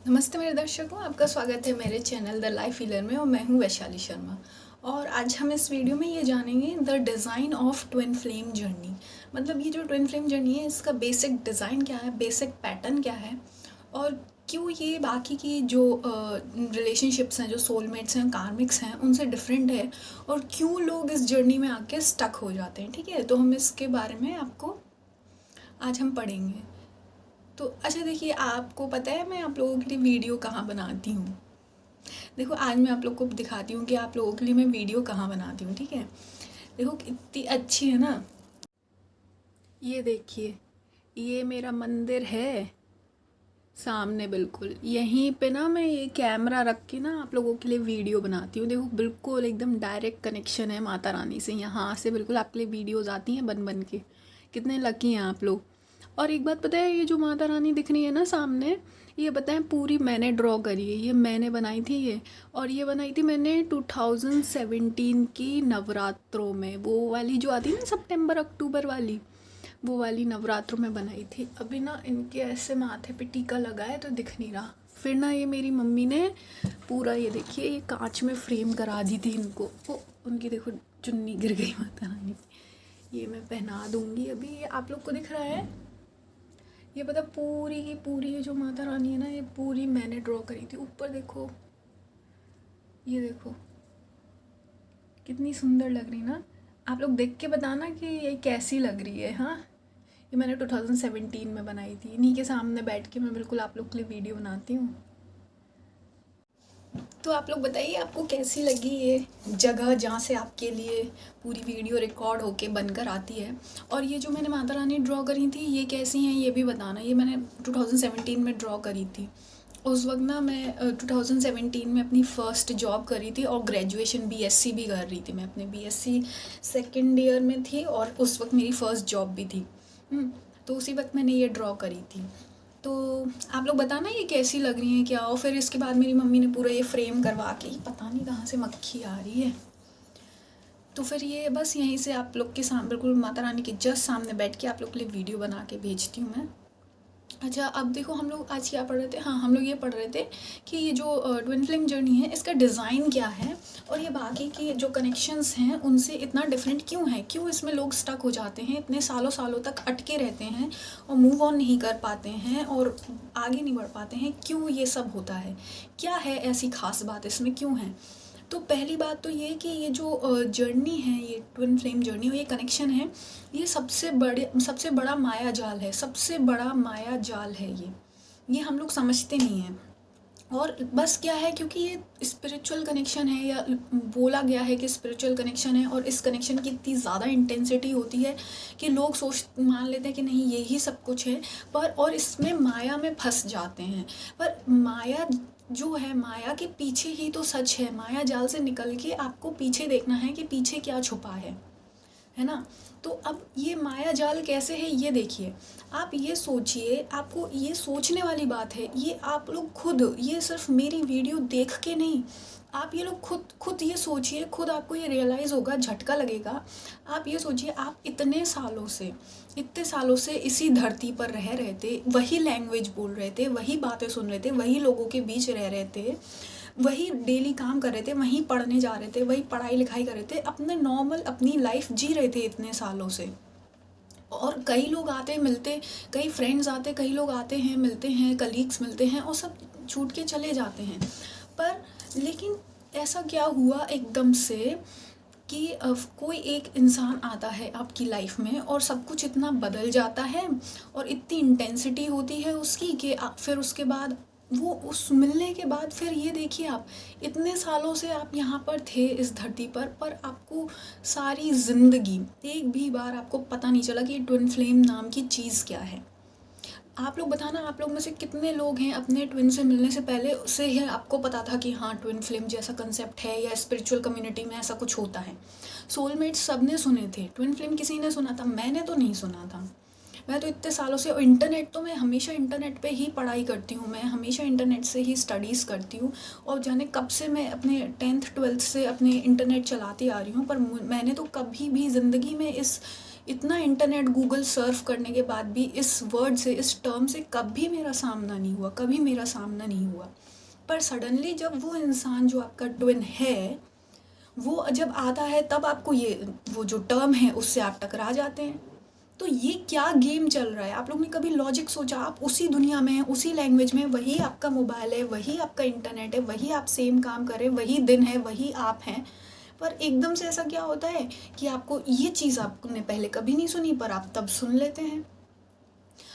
नमस्ते मेरे दर्शकों, आपका स्वागत है मेरे चैनल द लाइफ हीलर में और मैं हूँ वैशाली शर्मा। और आज हम इस वीडियो में ये जानेंगे the design of twin flame journey. मतलब ये जो ट्विन फ्लेम जर्नी है इसका बेसिक डिज़ाइन क्या है, बेसिक पैटर्न क्या है और क्यों ये बाकी की जो रिलेशनशिप्स हैं, जो सोलमेट्स हैं, कार्मिक्स हैं, उनसे डिफरेंट है और क्यों लोग इस जर्नी में आके स्टक हो जाते हैं। ठीक है, तो हम इसके बारे में आपको आज हम पढ़ेंगे। तो अच्छा देखिए, आपको पता है मैं आप लोगों के लिए वीडियो कहाँ बनाती हूँ। देखो आज मैं आप लोग को दिखाती हूँ कि आप लोगों के लिए मैं वीडियो कहाँ बनाती हूँ। ठीक है, देखो कितनी अच्छी है ना। ये देखिए, ये मेरा मंदिर है सामने, बिल्कुल यहीं पे ना मैं ये कैमरा रख के ना आप लोगों के लिए वीडियो बनाती हूँ। देखो बिल्कुल एकदम डायरेक्ट कनेक्शन है माता रानी से, यहाँ से बिल्कुल आपके लिए वीडियोज़ आती हैं बन बन के। कितने लकी हैं आप लोग। और एक बात पता है, ये जो माता रानी दिख रही है ना सामने, ये बताएं पूरी मैंने ड्रॉ करी है, ये मैंने बनाई थी ये। और ये बनाई थी मैंने 2017 की नवरात्रों में, वो वाली जो आती है ना सितंबर अक्टूबर वाली, वो वाली नवरात्रों में बनाई थी। अभी ना इनके ऐसे माथे पे टीका लगा है तो दिख नहीं रहा। फिर ना ये मेरी मम्मी ने पूरा, ये देखिए, ये कांच में फ्रेम करा दी थी इनको। वो उनकी देखो चुन्नी गिर गई माता रानी की। ये मैं पहना दूंगी अभी। ये आप लोग को दिख रहा है, ये पता पूरी की पूरी ये जो माता रानी है ना, ये पूरी मैंने ड्रॉ करी थी। ऊपर देखो, ये देखो कितनी सुंदर लग रही ना। आप लोग देख के बताना कि ये कैसी लग रही है। हाँ, ये मैंने 2017 में बनाई थी। इन्हीं के सामने बैठ के मैं बिल्कुल आप लोग के लिए वीडियो बनाती हूँ। तो आप लोग बताइए आपको कैसी लगी ये जगह जहाँ से आपके लिए पूरी वीडियो रिकॉर्ड होके बनकर आती है। और ये जो मैंने माता रानी ड्रॉ करी थी ये कैसी हैं ये भी बताना। ये मैंने 2017 में ड्रॉ करी थी। उस वक्त ना मैं 2017 में अपनी फ़र्स्ट जॉब करी थी और ग्रेजुएशन बीएससी भी कर रही थी। मैं अपने बीएससी सेकेंड ईयर में थी और उस वक्त मेरी फ़र्स्ट जॉब भी थी। तो उसी वक्त मैंने ये ड्रॉ करी थी। तो आप लोग बताना ये कैसी लग रही हैं क्या। और फिर इसके बाद मेरी मम्मी ने पूरा ये फ्रेम करवा के, पता नहीं कहाँ से मक्खी आ रही है, तो फिर ये बस यहीं से आप लोग के सामने बिल्कुल माता रानी के जस्ट सामने बैठ के आप लोग के लिए वीडियो बना के भेजती हूँ मैं। अच्छा अब देखो, हम लोग आज क्या पढ़ रहे थे। हाँ, हम लोग ये पढ़ रहे थे कि ये जो ट्विन फ्लेम जर्नी है इसका डिज़ाइन क्या है और ये बाकी के जो कनेक्शंस हैं उनसे इतना डिफरेंट क्यों है, क्यों इसमें लोग स्टक हो जाते हैं, इतने सालों सालों तक अटके रहते हैं और मूव ऑन नहीं कर पाते हैं और आगे नहीं बढ़ पाते हैं। क्यों ये सब होता है, क्या है ऐसी खास बात इसमें, क्यों है। तो पहली बात तो ये कि ये जो जर्नी है, ये ट्विन फ्लेम जर्नी और ये कनेक्शन है, ये सबसे बड़ा माया जाल है, सबसे बड़ा माया जाल है ये हम लोग समझते नहीं हैं। और बस क्या है, क्योंकि ये स्पिरिचुअल कनेक्शन है या बोला गया है कि स्पिरिचुअल कनेक्शन है और इस कनेक्शन की इतनी ज़्यादा इंटेंसिटी होती है कि लोग मान लेते हैं कि नहीं यही सब कुछ है, पर और इसमें माया में फंस जाते हैं। पर माया जो है, माया के पीछे ही तो सच है। माया जाल से निकल के आपको पीछे देखना है कि पीछे क्या छुपा है ना। तो अब ये माया जाल कैसे है ये देखिए। आप ये सोचिए, आपको ये सोचने वाली बात है। ये आप लोग खुद, ये सिर्फ मेरी वीडियो देख के नहीं, आप ये लोग खुद ये सोचिए, खुद आपको ये रियलाइज़ होगा, झटका लगेगा। आप ये सोचिए, आप इतने सालों से इसी धरती पर रह रहे थे, वही लैंग्वेज बोल रहे थे, वही बातें सुन रहे थे, वही लोगों के बीच रह रहे थे, वही डेली काम कर रहे थे, वहीं पढ़ने जा रहे थे, वही पढ़ाई लिखाई कर रहे थे, अपने नॉर्मल अपनी लाइफ जी रहे थे इतने सालों से। और कई लोग आते मिलते, कई फ्रेंड्स आते, कई लोग आते हैं मिलते हैं, कलीग्स मिलते हैं और सब छूट के चले जाते हैं। पर लेकिन ऐसा क्या हुआ एकदम से कि कोई एक इंसान आता है आपकी लाइफ में और सब कुछ इतना बदल जाता है और इतनी इंटेंसिटी होती है उसकी कि फिर उसके बाद वो उस मिलने के बाद फिर ये देखिए, आप इतने सालों से आप यहाँ पर थे इस धरती पर आपको सारी ज़िंदगी एक भी बार आपको पता नहीं चला कि ट्विन फ्लेम नाम की चीज़ क्या है। आप लोग बताना, आप लोग में से कितने लोग हैं अपने ट्विन से मिलने से पहले से ही आपको पता था कि हाँ ट्विन फ्लेम जैसा कंसेप्ट है या स्पिरिचुअल कम्युनिटी में ऐसा कुछ होता है। सोलमेट्स सब ने सुने थे, ट्विन फ्लेम किसी ने सुना था, मैंने तो नहीं सुना था। मैं तो इतने सालों से, और इंटरनेट तो मैं हमेशा इंटरनेट पे ही पढ़ाई करती हूँ, मैं हमेशा इंटरनेट से ही स्टडीज़ करती हूँ। और जाने कब से मैं अपने 10th 12th से अपने इंटरनेट चलाती आ रही हूँ, पर मैंने तो कभी भी ज़िंदगी में इस इतना इंटरनेट गूगल सर्फ करने के बाद भी इस वर्ड से, इस टर्म से कभी मेरा सामना नहीं हुआ, कभी मेरा सामना नहीं हुआ। पर सडनली जब वो इंसान जो आपका ट्विन है वो जब आता है तब आपको ये वो जो टर्म है उससे आप टकरा जाते हैं। तो ये क्या गेम चल रहा है? आप लोग ने कभी लॉजिक सोचा? आप उसी दुनिया में हैं, उसी लैंग्वेज में, वही आपका मोबाइल है, वही आपका इंटरनेट है, वही आप सेम काम कर रहे हैं, वही दिन है, वही आप हैं, पर एकदम से ऐसा क्या होता है कि आपको ये चीज़ आपने पहले कभी नहीं सुनी पर आप तब सुन लेते हैं।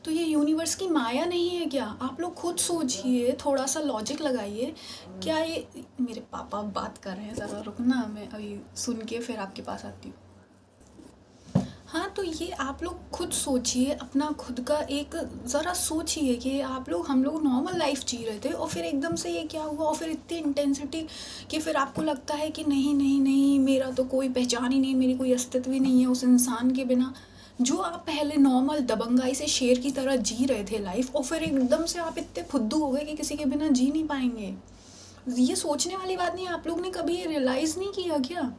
तो ये यूनिवर्स की माया नहीं है क्या? आप लोग खुद सोचिए, थोड़ा सा लॉजिक लगाइए। क्या ये मेरे पापा बात कर रहे हैं, ज़रा रुकना, मैं अभी सुन के फिर आपके पास आती हूँ। हाँ, तो ये आप लोग खुद सोचिए, अपना खुद का एक ज़रा सोचिए कि आप लोग, हम लोग नॉर्मल लाइफ जी रहे थे और फिर एकदम से ये क्या हुआ, और फिर इतनी इंटेंसिटी कि फिर आपको लगता है कि नहीं नहीं नहीं, मेरा तो कोई पहचान ही नहीं, मेरी कोई अस्तित्व ही नहीं है उस इंसान के बिना। जो आप पहले नॉर्मल दबंगाई से शेर की तरह जी रहे थे लाइफ, और फिर एकदम से आप इतने फुद्दू हो गए कि किसी के बिना जी नहीं पाएंगे। ये सोचने वाली बात नहीं है। आप लोग ने कभी ये रियलाइज़ नहीं किया क्या?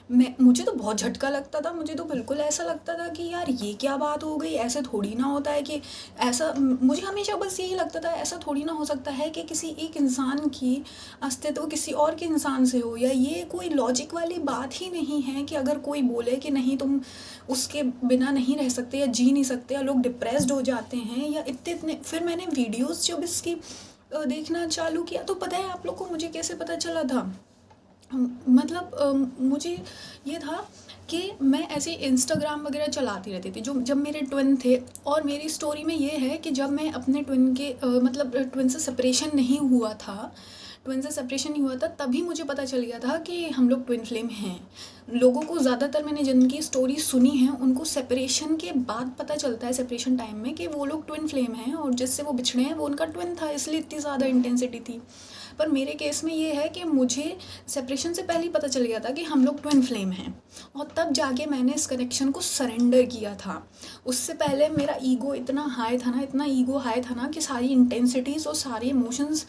मुझे तो बहुत झटका लगता था, मुझे तो बिल्कुल ऐसा लगता था कि यार ये क्या बात हो गई, ऐसे थोड़ी ना होता है कि ऐसा, मुझे हमेशा बस यही लगता था ऐसा थोड़ी ना हो सकता है कि किसी एक इंसान की अस्तित्व किसी और के इंसान से हो, या ये कोई लॉजिक वाली बात ही नहीं है कि अगर कोई बोले कि नहीं तुम उसके बिना नहीं रह सकते या जी नहीं सकते, या लोग डिप्रेस्ड हो जाते हैं या इतने इतने। फिर मैंने वीडियोज़ जब इसकी देखना चालू किया तो पता है आप लोग को मुझे कैसे पता चला था? मतलब मुझे ये था कि मैं ऐसे इंस्टाग्राम वगैरह चलाती रहती थी जो जब मेरे ट्विन थे, और मेरी स्टोरी में ये है कि जब मैं अपने ट्विन के मतलब ट्विन से सेपरेशन नहीं हुआ था, तभी मुझे पता चल गया था कि हम लोग ट्विन फ्लेम हैं। लोगों को ज़्यादातर मैंने जिनकी स्टोरी सुनी है उनको सेपरेशन के बाद पता चलता है, सेपरेशन टाइम में, कि वो लोग ट्विन फ्लेम हैं और जिससे वो बिछड़े हैं वो उनका ट्विन था, इसलिए इतनी ज़्यादा इंटेंसिटी थी। पर मेरे केस में ये है कि मुझे सेपरेशन से पहले ही पता चल गया था कि हम लोग ट्विन फ्लेम हैं, और तब जाके मैंने इस कनेक्शन को सरेंडर किया था। उससे पहले मेरा ईगो इतना हाई था ना, इतना ईगो हाई था ना, कि सारी इंटेंसिटीज़ और सारे इमोशंस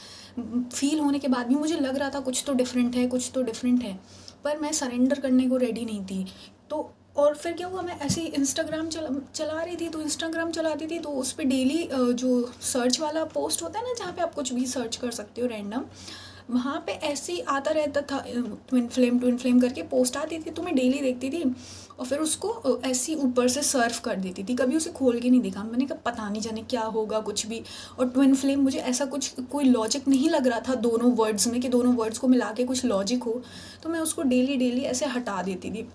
फील होने के बाद भी मुझे लग रहा था कुछ तो डिफरेंट है, कुछ तो डिफरेंट है, पर मैं सरेंडर करने को रेडी नहीं थी। तो और फिर क्या हुआ, मैं ऐसे ही इंस्टाग्राम चला रही थी, तो इंस्टाग्राम चलाती थी तो उस पर डेली जो सर्च वाला पोस्ट होता है ना, जहाँ पे आप कुछ भी सर्च कर सकते हो रैंडम, वहाँ पे ऐसे ही आता रहता था, ट्विन फ्लेम करके पोस्ट आती थी, तो मैं डेली देखती थी और फिर उसको ऐसी ऊपर से सर्व कर देती थी, कभी उसे खोल के नहीं देखा। मैंने कहा पता नहीं जाने क्या होगा कुछ भी, और ट्विन फ्लेम मुझे ऐसा कुछ कोई लॉजिक नहीं लग रहा था दोनों वर्ड्स में, कि दोनों वर्ड्स को मिला के कुछ लॉजिक हो, तो मैं उसको डेली ऐसे हटा देती थी।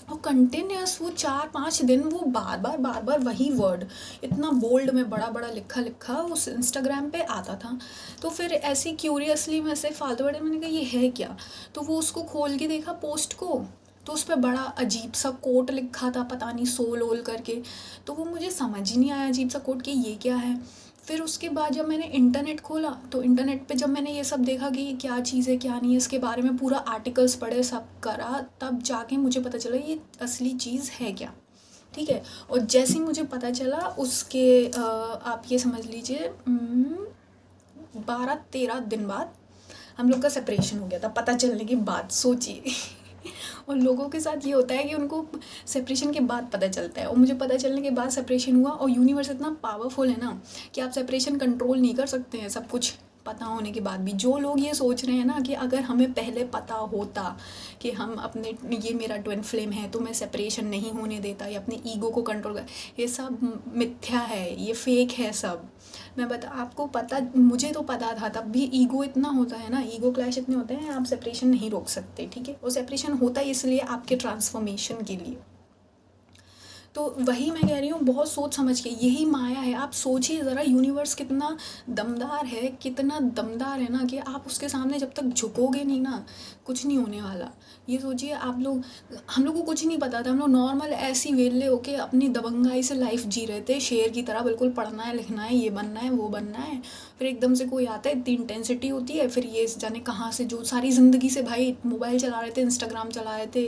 और कंटिन्यूस वो 4-5 दिन वो बार बार वही वर्ड इतना बोल्ड में बड़ा लिखा उस इंस्टाग्राम पे आता था। तो फिर ऐसी क्यूरियसली मैं ऐसे फालतू बड़े, मैंने कहा ये है क्या, तो वो उसको खोल के देखा पोस्ट को, तो उस पर बड़ा अजीब सा कोट लिखा था, पता नहीं सोल ओल करके, तो वो मुझे समझ ही नहीं आया अजीब सा कोट कि ये क्या है। फिर उसके बाद जब मैंने इंटरनेट खोला तो इंटरनेट पे जब मैंने ये सब देखा कि ये क्या चीज़ है क्या नहीं है, इसके बारे में पूरा आर्टिकल्स पढ़े, सब करा, तब जाके मुझे पता चला ये असली चीज़ है क्या। ठीक है, और जैसे ही मुझे पता चला उसके आप ये समझ लीजिए 12-13 दिन बाद हम लोग का सेपरेशन हो गया था, पता चलने के बाद। सोचिए और लोगों के साथ ये होता है कि उनको सेपरेशन के बाद पता चलता है, और मुझे पता चलने के बाद सेपरेशन हुआ। और यूनिवर्स इतना पावरफुल है ना कि आप सेपरेशन कंट्रोल नहीं कर सकते हैं, सब कुछ पता होने के बाद भी। जो लोग ये सोच रहे हैं ना कि अगर हमें पहले पता होता कि हम अपने ये मेरा ट्विन फ्लेम है तो मैं सेपरेशन नहीं होने देता या अपने ईगो को कंट्रोल कर, ये सब मिथ्या है, ये फेक है सब। मैं आपको पता, मुझे तो पता था तब भी, ईगो इतना होता है ना, ईगो क्लैश इतने होते हैं, आप सेपरेशन नहीं रोक सकते। ठीक है, वो सेपरेशन होता है इसलिए आपके ट्रांसफॉर्मेशन के लिए। तो वही मैं कह रही हूँ, बहुत सोच समझ के, यही माया है। आप सोचिए ज़रा, यूनिवर्स कितना दमदार है, कितना दमदार है ना, कि आप उसके सामने जब तक झुकोगे नहीं ना, कुछ नहीं होने वाला। ये सोचिए आप लोग, हम लोग को कुछ नहीं पता था, हम लोग नॉर्मल ऐसी वेले होके अपनी दबंगाई से लाइफ जी रहे थे, शेर की तरह, बिल्कुल पढ़ना है लिखना है, ये बनना है वो बनना है। फिर एकदम से कोई आता है, इतनी इंटेंसिटी होती है, फिर ये जाने कहाँ से, जो सारी ज़िंदगी से भाई मोबाइल चला रहे थे, इंस्टाग्राम चला रहे थे,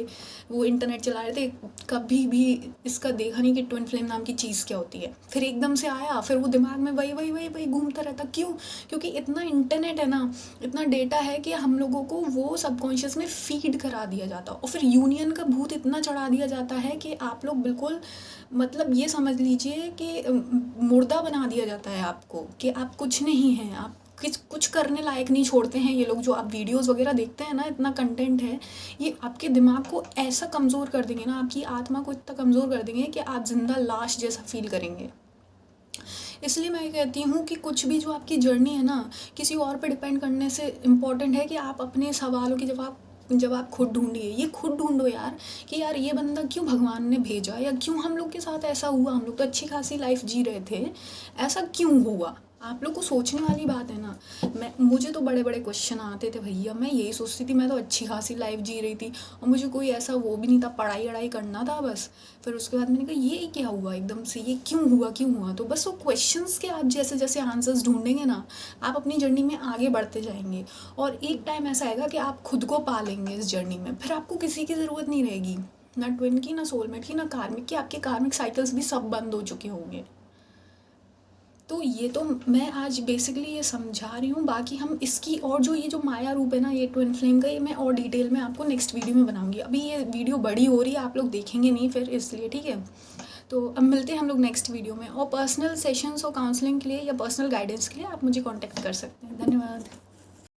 वो इंटरनेट चला रहे थे, कभी भी इसका देखा नहीं कि ट्विन फ्लेम नाम की चीज़ क्या होती है। फिर एकदम से आया, फिर वो दिमाग में वही वही वही वही घूमता रहता। क्यों? क्योंकि इतना इंटरनेट है ना, इतना डेटा है कि हम लोगों को वो सबकॉन्शियस में फीड करा दिया जाता, और फिर यूनियन का भूत इतना चढ़ा दिया जाता है कि आप लोग बिल्कुल मतलब ये समझ लीजिए कि मुर्दा बना दिया जाता है आपको, कि आप कुछ नहीं हैं, आप कुछ करने लायक नहीं छोड़ते हैं। ये लोग जो आप वीडियोस वगैरह देखते हैं ना, इतना कंटेंट है, ये आपके दिमाग को ऐसा कमज़ोर कर देंगे ना, आपकी आत्मा को इतना कमज़ोर कर देंगे कि आप जिंदा लाश जैसा फील करेंगे। इसलिए मैं कहती हूँ कि कुछ भी जो आपकी जर्नी है ना, किसी और पे डिपेंड करने से इम्पॉर्टेंट है कि आप अपने सवालों के जवाब खुद ढूंढिए। ये खुद ढूंढो यार, कि यार ये बंदा क्यों भगवान ने भेजा, या क्यों हम लोग के साथ ऐसा हुआ, हम लोग तो अच्छी खासी लाइफ जी रहे थे, ऐसा क्यों हुआ। आप लोग को सोचने वाली बात है ना। मुझे तो बड़े बड़े क्वेश्चन आते थे भैया, मैं यही सोचती थी मैं तो अच्छी खासी लाइफ जी रही थी, और मुझे कोई ऐसा वो भी नहीं था, पढ़ाई वढ़ाई करना था बस। फिर उसके बाद मैंने कहा ये क्या हुआ एकदम से, ये क्यों हुआ। तो बस वो क्वेश्चंस के आप जैसे जैसे आंसर्स ढूंढेंगे ना, आप अपनी जर्नी में आगे बढ़ते जाएंगे, और एक टाइम ऐसा आएगा कि आप खुद को पालेंगे इस जर्नी में। फिर आपको किसी की ज़रूरत नहीं रहेगी, ना ट्विन की, ना सोलमेट की, ना कार्मिक की। आपके कार्मिक साइकिल्स भी सब बंद हो चुके होंगे। तो ये तो मैं आज बेसिकली ये समझा रही हूँ। बाकी हम इसकी और जो ये जो माया रूप है ना, ये ट्विन फ्लेम का, ये मैं और डिटेल में आपको नेक्स्ट वीडियो में बनाऊंगी। अभी ये वीडियो बड़ी हो रही है, आप लोग देखेंगे नहीं फिर, इसलिए ठीक है। तो अब मिलते हैं हम लोग नेक्स्ट वीडियो में, और पर्सनल सेशंस और काउंसलिंग के लिए या पर्सनल गाइडेंस के लिए आप मुझे कॉन्टैक्ट कर सकते हैं। धन्यवाद।